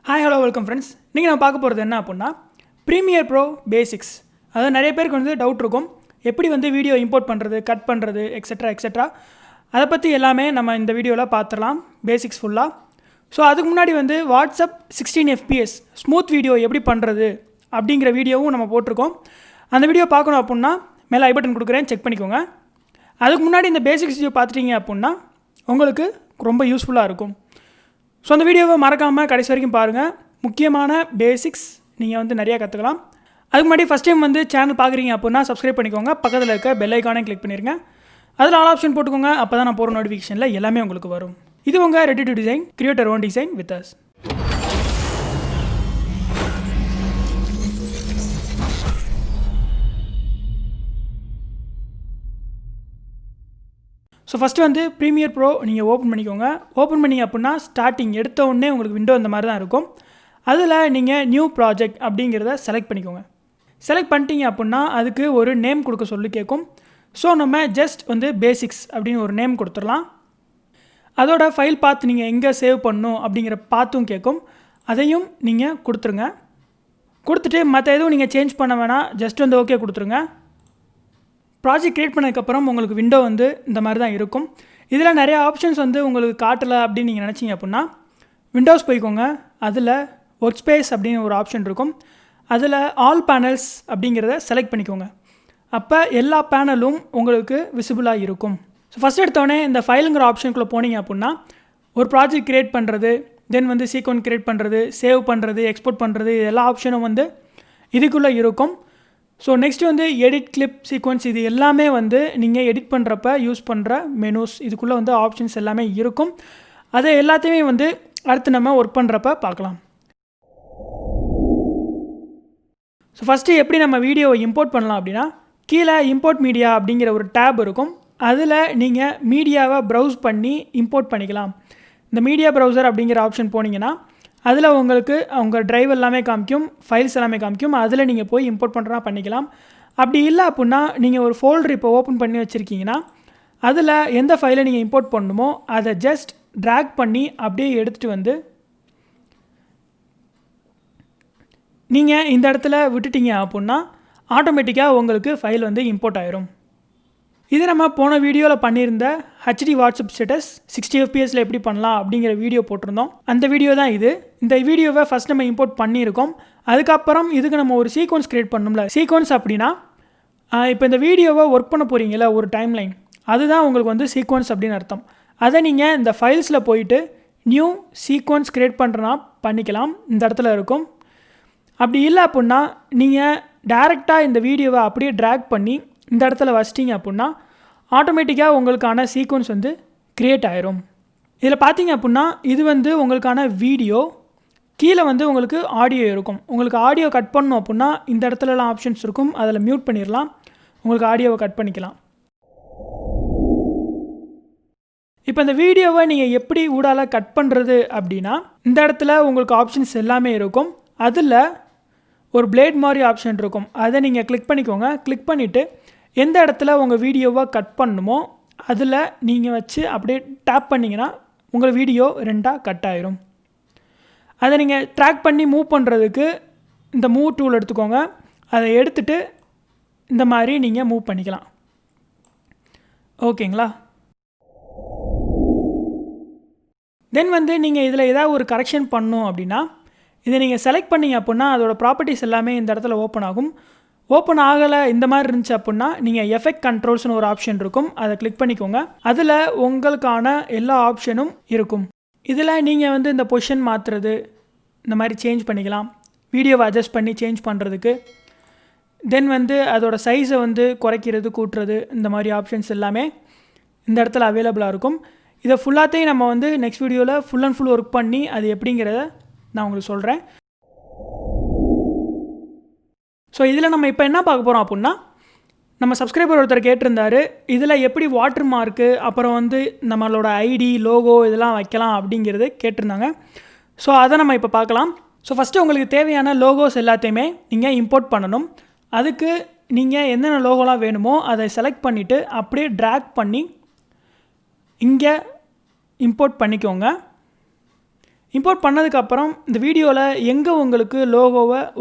Hi hello welcome friends. நீங்கள் நான் பார்க்க போகிறது என்ன அப்படின்னா ப்ரீமியர் ப்ரோ பேசிக்ஸ். அதாவது நிறைய பேருக்கு வந்து டவுட் இருக்கும், எப்படி வந்து வீடியோ இம்போர்ட் பண்ணுறது, கட் பண்ணுறது, எக்ஸெட்ரா. அதை பற்றி எல்லாமே நம்ம இந்த வீடியோவில் பார்த்துடலாம், பேசிக்ஸ் ஃபுல்லாக. ஸோ அதுக்கு முன்னாடி வந்து வாட்ஸ்அப் 16 FPS ஸ்மூத் வீடியோ எப்படி பண்ணுறது அப்படிங்கிற வீடியோவும் நம்ம போட்டிருக்கோம். அந்த வீடியோ பார்க்கணும் அப்படின்னா மேலே ஐ பட்டன் கொடுக்குறேன், செக் பண்ணிக்கோங்க. அதுக்கு முன்னாடி இந்த பேசிக்ஸ் வீடியோ பார்த்துட்டீங்க அப்படின்னா உங்களுக்கு ரொம்ப யூஸ்ஃபுல்லாக இருக்கும். ஸோ அந்த வீடியோவை மறக்காமல் கடைசி வரைக்கும் பாருங்கள். முக்கியமான பேசிக்ஸ் நீங்கள் வந்து நிறையா கற்றுக்கலாம். அதுக்கு முன்னாடி ஃபஸ்ட் டைம் வந்து சேனல் பார்க்குறீங்க அப்படின்னா சப்ஸ்கிரைப் பண்ணிக்கோங்க. பக்கத்தில் இருக்க பெல் ஐக்கானே கிளிக் பண்ணிடுங்க. அதில் ஆல் ஆப்ஷன் போட்டுக்கோங்க. அப்போ தான் நான் போகிற நோட்டிஃபிகேஷனில் எல்லாமே உங்களுக்கு வரும். இது உங்கள் ready to design, create your own design with us. So first வந்து ப்ரீமியர் ப்ரோ நீங்கள் ஓப்பன் பண்ணிக்கோங்க. ஓப்பன் பண்ணிங்க அப்படின்னா ஸ்டார்டிங் எடுத்த உடனே உங்களுக்கு விண்டோ இந்த மாதிரி தான் இருக்கும். அதில் நீங்கள் நியூ ப்ராஜெக்ட் அப்படிங்கிறத செலக்ட் பண்ணிக்கோங்க. செலக்ட் பண்ணிட்டீங்க அப்படின்னா அதுக்கு ஒரு நேம் கொடுக்க சொல்லி கேட்கும். ஸோ நம்ம ஜஸ்ட் வந்து பேசிக்ஸ் அப்படின்னு ஒரு நேம் கொடுத்துடலாம். அதோட ஃபைல் பார்த்து நீங்கள் எங்கே சேவ் பண்ணணும் அப்படிங்கிற பார்த்தும் கேட்கும். அதையும் நீங்கள் கொடுத்துருங்க. கொடுத்துட்டு மற்ற எதுவும் நீங்கள் சேஞ்ச் பண்ண வேணாம், ஜஸ்ட் வந்து ஓகே கொடுத்துருங்க. ப்ராஜெக்ட் க்ரியேட் பண்ணதுக்கப்புறம் உங்களுக்கு விண்டோ வந்து இந்த மாதிரி தான் இருக்கும். இதில் நிறைய ஆப்ஷன்ஸ் வந்து உங்களுக்கு காட்டலை அப்படின்னு நீங்கள் நினச்சிங்க அப்படின்னா விண்டோஸ் போய்க்கோங்க. அதில் ஒர்க் ஸ்பேஸ் அப்படின்னு ஒரு ஆப்ஷன் இருக்கும். அதில் ஆல் பேனல்ஸ் அப்படிங்கிறத செலக்ட் பண்ணிக்கோங்க. அப்போ எல்லா பேனலும் உங்களுக்கு விசிபிளாக இருக்கும். ஸோ ஃபஸ்ட் எடுத்தோடனே இந்த ஃபைலுங்கிற ஆப்ஷனுக்குள்ளே போனீங்க அப்படின்னா ஒரு ப்ராஜெக்ட் க்ரியேட் பண்ணுறது, தென் வந்து சீக்வன்ஸ் க்ரியேட் பண்ணுறது, சேவ் பண்ணுறது, எக்ஸ்போர்ட் பண்ணுறது, இது எல்லா ஆப்ஷனும் வந்து இதுக்குள்ளே இருக்கும். ஸோ நெக்ஸ்ட்டு வந்து எடிட், கிளிப், சீக்வன்ஸ், இது எல்லாமே வந்து நீங்கள் எடிட் பண்ணுறப்ப யூஸ் பண்ணுற மெனூஸ், இதுக்குள்ளே வந்து ஆப்ஷன்ஸ் எல்லாமே இருக்கும். அதை எல்லாத்தையுமே வந்து அடுத்து நம்ம ஒர்க் பண்ணுறப்ப பார்க்கலாம். ஸோ ஃபஸ்ட்டு எப்படி நம்ம வீடியோவை இம்போர்ட் பண்ணலாம் அப்படின்னா கீழே இம்போர்ட் மீடியா அப்படிங்கிற ஒரு டேப் இருக்கும். அதில் நீங்கள் மீடியாவை ப்ரௌஸ் பண்ணி இம்போர்ட் பண்ணிக்கலாம். இந்த மீடியா ப்ரௌசர் அப்படிங்கிற ஆப்ஷன் போனீங்கன்னா அதில் உங்களுக்கு அவங்க ட்ரைவ் எல்லாமே காமிக்கும், ஃபைல்ஸ் எல்லாமே காமிக்கும். அதில் நீங்கள் போய் இம்போர்ட் பண்ணுறா பண்ணிக்கலாம். அப்படி இல்லை அப்படின்னா நீங்கள் ஒரு ஃபோல்டர் இப்போ ஓப்பன் பண்ணி வச்சுருக்கீங்கன்னா அதில் எந்த ஃபைலை நீங்கள் இம்போர்ட் பண்ணணுமோ அதை ஜஸ்ட் ட்ராக் பண்ணி அப்படியே எடுத்துகிட்டு வந்து நீங்கள் இந்த இடத்துல விட்டுட்டீங்க அப்படின்னா ஆட்டோமேட்டிக்காக உங்களுக்கு ஃபைல் வந்து இம்போர்ட் ஆயிரும். இது நம்ம போன வீடியோவில் பண்ணியிருந்த ஹெச்டி வாட்ஸ்அப் ஸ்டேட்டஸ் 60 FPSல எப்படி பண்ணலாம் அப்படிங்கிற வீடியோ போட்டிருந்தோம். அந்த வீடியோ தான் இது. இந்த வீடியோவை ஃபஸ்ட் நம்ம இம்போர்ட் பண்ணியிருக்கோம். அதுக்கப்புறம் இதுக்கு நம்ம ஒரு சீக்வன்ஸ் க்ரியேட் பண்ணணும்ல. சீக்வன்ஸ் அப்படின்னா இப்போ இந்த வீடியோவை ஒர்க் பண்ண போகிறீங்களா ஒரு டைம்லைன், அதுதான் உங்களுக்கு வந்து சீக்வன்ஸ் அப்படின்னு அர்த்தம். அதை நீங்கள் இந்த ஃபைல்ஸில் போயிட்டு நியூ சீக்வன்ஸ் க்ரியேட் பண்ணுறனா பண்ணிக்கலாம், இந்த இடத்துல இருக்கும். அப்படி இல்லை அப்படின்னா நீங்கள் டைரெக்டாக இந்த வீடியோவை அப்படியே ட்ராக் பண்ணி இந்த இடத்துல வச்சிட்டிங்க அப்படின்னா ஆட்டோமேட்டிக்காக உங்களுக்கான சீக்வன்ஸ் வந்து க்ரியேட் ஆயிரும். இதில் பார்த்தீங்க அப்படின்னா இது வந்து உங்களுக்கான வீடியோ, கீழே வந்து உங்களுக்கு ஆடியோ இருக்கும். உங்களுக்கு ஆடியோ கட் பண்ணணும் அப்படின்னா இந்த இடத்துலலாம் ஆப்ஷன்ஸ் இருக்கும், அதில் மியூட் பண்ணிடலாம், உங்களுக்கு ஆடியோவை கட் பண்ணிக்கலாம். இப்போ இந்த வீடியோவை நீங்கள் எப்படி ஊடால கட் பண்ணுறது அப்படின்னா இந்த இடத்துல உங்களுக்கு ஆப்ஷன்ஸ் எல்லாமே இருக்கும். அதில் ஒரு பிளேட் மாதிரி ஆப்ஷன் இருக்கும், அதை நீங்கள் கிளிக் பண்ணிக்கோங்க. கிளிக் பண்ணிவிட்டு எந்த இடத்துல உங்கள் வீடியோவை கட் பண்ணணுமோ அதில் நீங்கள் வச்சு அப்படியே டேப் பண்ணிங்கன்னா உங்கள் வீடியோ ரெண்டாக கட் ஆயிரும். அதை நீங்கள் ட்ராக் பண்ணி மூவ் பண்ணுறதுக்கு இந்த மூவ் டூல் எடுத்துக்கோங்க. அதை எடுத்துகிட்டு இந்த மாதிரி நீங்கள் மூவ் பண்ணிக்கலாம். ஓகேங்களா? தென் வந்து நீங்கள் இதில் ஏதாவது ஒரு கரெக்ஷன் பண்ணணும் அப்படின்னா இதை நீங்கள் செலக்ட் பண்ணிங்க அப்படின்னா அதோடய ப்ராப்பர்ட்டிஸ் எல்லாமே இந்த இடத்துல ஓப்பன் ஆகும். ஓப்பன் ஆகலை இந்த மாதிரி இருந்துச்சு அப்படின்னா நீங்கள் எஃபெக்ட் கண்ட்ரோல்ஸ்னு ஒரு ஆப்ஷன் இருக்கும், அதை கிளிக் பண்ணிக்கோங்க. அதில் உங்களுக்கான எல்லா ஆப்ஷனும் இருக்கும். இதில் நீங்கள் வந்து இந்த பொசிஷன் மாற்றுறது, இந்த மாதிரி சேஞ்ச் பண்ணிக்கலாம், வீடியோவை அட்ஜஸ்ட் பண்ணி சேஞ்ச் பண்ணுறதுக்கு. தென் வந்து அதோட சைஸை வந்து குறைக்கிறது, கூட்டுறது, இந்த மாதிரி ஆப்ஷன்ஸ் எல்லாமே இந்த இடத்துல அவைலபிளாக இருக்கும். இதை ஃபுல்லாத்தையும் நம்ம வந்து நெக்ஸ்ட் வீடியோவில் ஃபுல் அண்ட் ஃபுல் ஒர்க் பண்ணி அது எப்படிங்கிறத நான் உங்களுக்கு சொல்கிறேன். ஸோ இதில் நம்ம இப்போ என்ன பார்க்க போகிறோம் அப்படின்னா நம்ம சப்ஸ்கிரைபர் ஒருத்தர் கேட்டிருந்தார், இதில் எப்படி வாட்டர் மார்க்கு அப்புறம் வந்து நம்மளோட ஐடி, லோகோ இதெல்லாம் வைக்கலாம் அப்படிங்கிறது கேட்டிருந்தாங்க. ஸோ அதை நம்ம இப்போ பார்க்கலாம். ஸோ ஃபஸ்ட்டு உங்களுக்கு தேவையான லோகோஸ் எல்லாத்தையுமே நீங்கள் இம்போர்ட் பண்ணணும். அதுக்கு நீங்கள் என்னென்ன லோகோலாம் வேணுமோ அதை செலக்ட் பண்ணிவிட்டு அப்படியே ட்ராக் பண்ணி இங்கே இம்போர்ட் பண்ணிக்கோங்க. இம்போர்ட் பண்ணதுக்கப்புறம் இந்த வீடியோவில் எங்கே உங்களுக்கு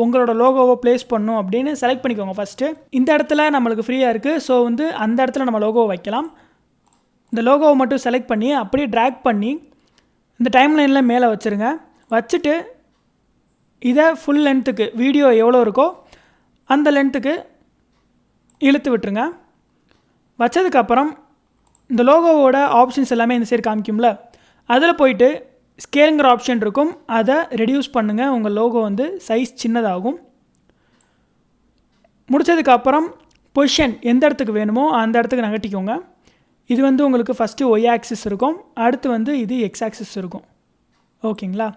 உங்களோட லோகோவை ப்ளேஸ் பண்ணணும் அப்படின்னு செலக்ட் பண்ணிக்கோங்க. ஃபஸ்ட்டு இந்த இடத்துல நம்மளுக்கு ஃப்ரீயாக இருக்குது. ஸோ வந்து அந்த இடத்துல நம்ம லோகோவை வைக்கலாம். இந்த லோகோவை மட்டும் செலக்ட் பண்ணி அப்படியே ட்ராக் பண்ணி இந்த டைம்லைனில் மேலே வச்சுருங்க. வச்சுட்டு இதை ஃபுல் லென்த்துக்கு வீடியோ எவ்வளோ இருக்கோ அந்த லென்த்துக்கு இழுத்து விட்டுருங்க. வச்சதுக்கப்புறம் இந்த லோகோவோட ஆப்ஷன்ஸ் எல்லாமே இந்த சைடு காமிக்கும்ல, அதில் போயிட்டு ஸ்கேலுங்கிற ஆப்ஷன் இருக்கும், அதை ரெடியூஸ் பண்ணுங்கள். உங்கள் லோகோ வந்து சைஸ் சின்னதாகும். முடித்ததுக்கப்புறம் பொசிஷன் எந்த இடத்துக்கு வேணுமோ அந்த இடத்துக்கு நகட்டிக்கோங்க. இது வந்து உங்களுக்கு ஃபஸ்ட்டு ஒய் ஆக்சிஸ் இருக்கும், அடுத்து வந்து இது எக்ஸ் ஆக்சிஸ் இருக்கும். ஓகேங்களா?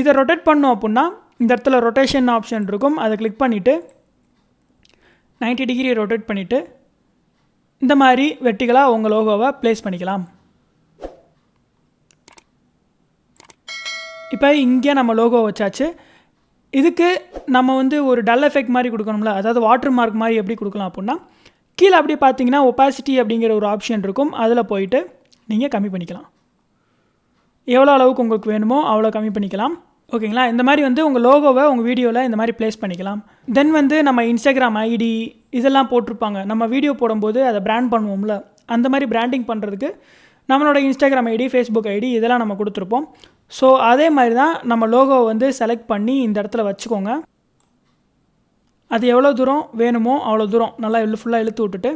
இதை ரொட்டேட் பண்ணோம் அப்படின்னா இந்த இடத்துல ரொட்டேஷன் ஆப்ஷன் இருக்கும், அதை கிளிக் பண்ணிவிட்டு 90 டிகிரி ரொட்டேட் பண்ணிவிட்டு இந்த மாதிரி வெர்டிகலாக உங்கள் லோகோவை ப்ளேஸ் பண்ணிக்கலாம். இப்போ இங்கே நம்ம லோகோ வச்சாச்சு. இதுக்கு நம்ம வந்து ஒரு டல் எஃபெக்ட் மாதிரி கொடுக்கணும்ல, அதாவது வாட்டர் மார்க் மாதிரி எப்படி கொடுக்கலாம் அப்படின்னா கீழே அப்படியே பார்த்தீங்கன்னா ஒப்பாசிட்டி அப்படிங்கிற ஒரு ஆப்ஷன் இருக்கும், அதில் போயிட்டு நீங்கள் கம்மி பண்ணிக்கலாம். எவ்வளோ அளவுக்கு உங்களுக்கு வேணுமோ அவ்வளோ கம்மி பண்ணிக்கலாம். ஓகேங்களா? இந்த மாதிரி வந்து உங்கள் லோகோவை உங்கள் வீடியோவில் இந்த மாதிரி ப்ளேஸ் பண்ணிக்கலாம். தென் வந்து நம்ம இன்ஸ்டாகிராம் ஐடி இதெல்லாம் போட்டிருப்பாங்க, நம்ம வீடியோ போடும்போது அதை பிராண்ட் பண்ணுவோம்ல, அந்த மாதிரி பிராண்டிங் பண்ணுறதுக்கு நம்மளோட இன்ஸ்டாகிராம் ஐடி, ஃபேஸ்புக் ஐடி இதெல்லாம் நம்ம கொடுத்துருப்போம். ஸோ அதே மாதிரி தான் நம்ம லோகோவை வந்து செலக்ட் பண்ணி இந்த இடத்துல வச்சுக்கோங்க. அது எவ்வளோ தூரம் வேணுமோ அவ்வளோ தூரம் நல்லா ஃபுல்லாக இழுத்து விட்டுட்டு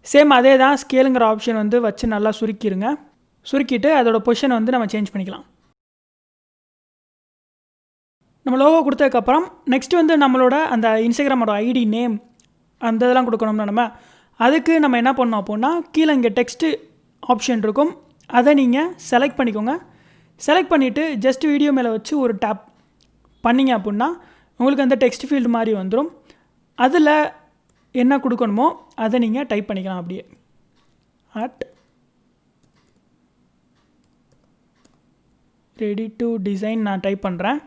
சேம் அதே தான் ஸ்கேலுங்கிற ஆப்ஷன் வந்து வச்சு நல்லா சுருக்கிடுங்க. சுருக்கிட்டு அதோட பொசிஷனை வந்து நம்ம சேஞ்ச் பண்ணிக்கலாம். நம்ம லோகோ கொடுத்ததுக்கப்புறம் நெக்ஸ்ட் வந்து நம்மளோட அந்த இன்ஸ்டாகிராமோட ஐடி நேம் அந்த இதெல்லாம் கொடுக்கணும்னா அதுக்கு நம்ம என்ன பண்ணோம் அப்படின்னா கீழே இங்கே டெக்ஸ்ட்டு ஆப்ஷன் இருக்கும், அதை நீங்கள் செலக்ட் பண்ணிக்கோங்க. செலக்ட் பண்ணிவிட்டு ஜஸ்ட் வீடியோ மேலே வச்சு ஒரு டேப் பண்ணிங்க அப்படின்னா உங்களுக்கு அந்த டெக்ஸ்ட் ஃபீல்டு மாதிரி வந்துடும். அதில் என்ன கொடுக்கணுமோ அதை நீங்கள் டைப் பண்ணிக்கலாம். அப்படியே ரெடி டு டிசைன் நான் டைப் பண்ணுறேன்.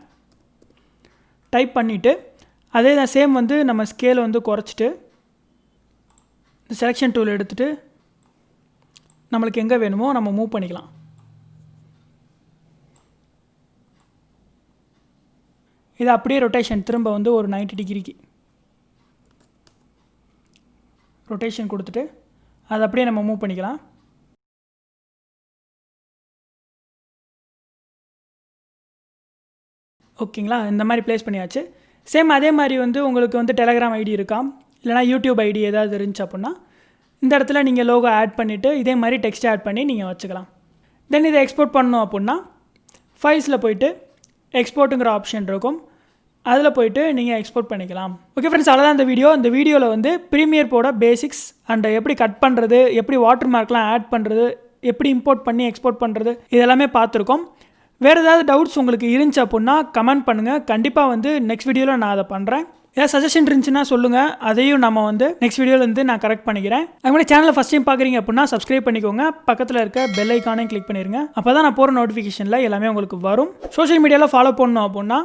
டைப் பண்ணிவிட்டு அதே தான் சேம் வந்து நம்ம ஸ்கேலை வந்து குறைச்சிட்டு இந்த செலெக்ஷன் டூல் எடுத்துகிட்டு நம்மளுக்கு எங்கே வேணுமோ நம்ம மூவ் பண்ணிக்கலாம். இது அப்படியே ரொட்டேஷன் திரும்ப வந்து ஒரு 90 டிகிரிக்கு ரொட்டேஷன் கொடுத்துட்டு அதை அப்படியே நம்ம மூவ் பண்ணிக்கலாம். ஓகேங்களா? இந்த மாதிரி ப்ளேஸ் பண்ணியாச்சு. சேம் அதே மாதிரி வந்து உங்களுக்கு வந்து டெலகிராம் ஐடி இருக்கா, இல்லைனா யூடியூப் ஐடி ஏதாவது இருந்துச்சு அப்படின்னா இந்த இடத்துல நீங்கள் லோகோ ஆட் பண்ணிவிட்டு இதே மாதிரி டெக்ஸ்ட் ஆட் பண்ணி நீங்கள் வச்சுக்கலாம். தென் இதை எக்ஸ்போர்ட் பண்ணணும் அப்படின்னா ஃபைல்ஸில் போய்ட்டு எக்ஸ்போர்ட்டுங்கிற ஆப்ஷன் இருக்கும், அதில் போய்ட்டு நீங்கள் எக்ஸ்போர்ட் பண்ணிக்கலாம். ஓகே ஃப்ரெண்ட்ஸ், அவ்வளோதான் இந்த வீடியோ. இந்த வீடியோவில் வந்து ப்ரீமியர் ப்ரோட பேசிக்ஸ் அண்ட் எப்படி கட் பண்ணுறது, எப்படி வாட்டர் மார்க்லாம் ஆட் பண்ணுறது, எப்படி இம்போர்ட் பண்ணி எக்ஸ்போர்ட் பண்ணுறது இதெல்லாமே பார்த்துருக்கோம். வேறு ஏதாவது டவுட்ஸ் உங்களுக்கு இருந்துச்சு அப்படின்னா கமெண்ட் பண்ணுங்கள். கண்டிப்பாக வந்து நெக்ஸ்ட் வீடியோவில் நான் அதை பண்ணுறேன். ஏதாவது சஜஷன் இருந்துச்சுன்னா சொல்லுங்கள், அதையும் நம்ம வந்து நெக்ஸ்ட் வீடியோவில் நான் கரெக்ட் பண்ணிக்கிறேன். அதுமாதிரி சேனலை ஃபஸ்ட் டைம் பார்க்குறீங்க அப்படின்னா சப்ஸ்கிரைப் பண்ணிக்கோங்க, பக்கத்தில் இருக்க பெல் ஐக்கானையும் கிளிக் பண்ணிடுங்க. அப்போ தான் நான் போகிற நோட்டிஃபிகேஷனில் எல்லாமே உங்களுக்கு வரும். சோஷியல் மீடியாவில் ஃபாலோ பண்ணணும் அப்படின்னா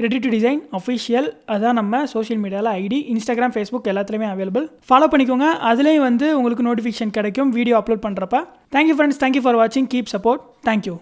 ரெடி டு டிசைன் அஃபிஷியல், அதான் நம்ம சோஷியல் மீடியாவில் ஐடி, இன்ஸ்டாகிராம், ஃபேஸ்புக் எல்லாத்துலேயுமே அவைலபிள். ஃபாலோ பண்ணிக்கோங்க, அதுலேயும் வந்து உங்களுக்கு நோட்டிஃபிகேஷன் கிடைக்கும் வீடியோ அப்லோட் பண்ணுறப்ப. தேங்க்யூ ஃப்ரெண்ட்ஸ், தேங்க்யூ ஃபார் வாட்சிங், கீப் சப்போர்ட், தேங்க்யூ.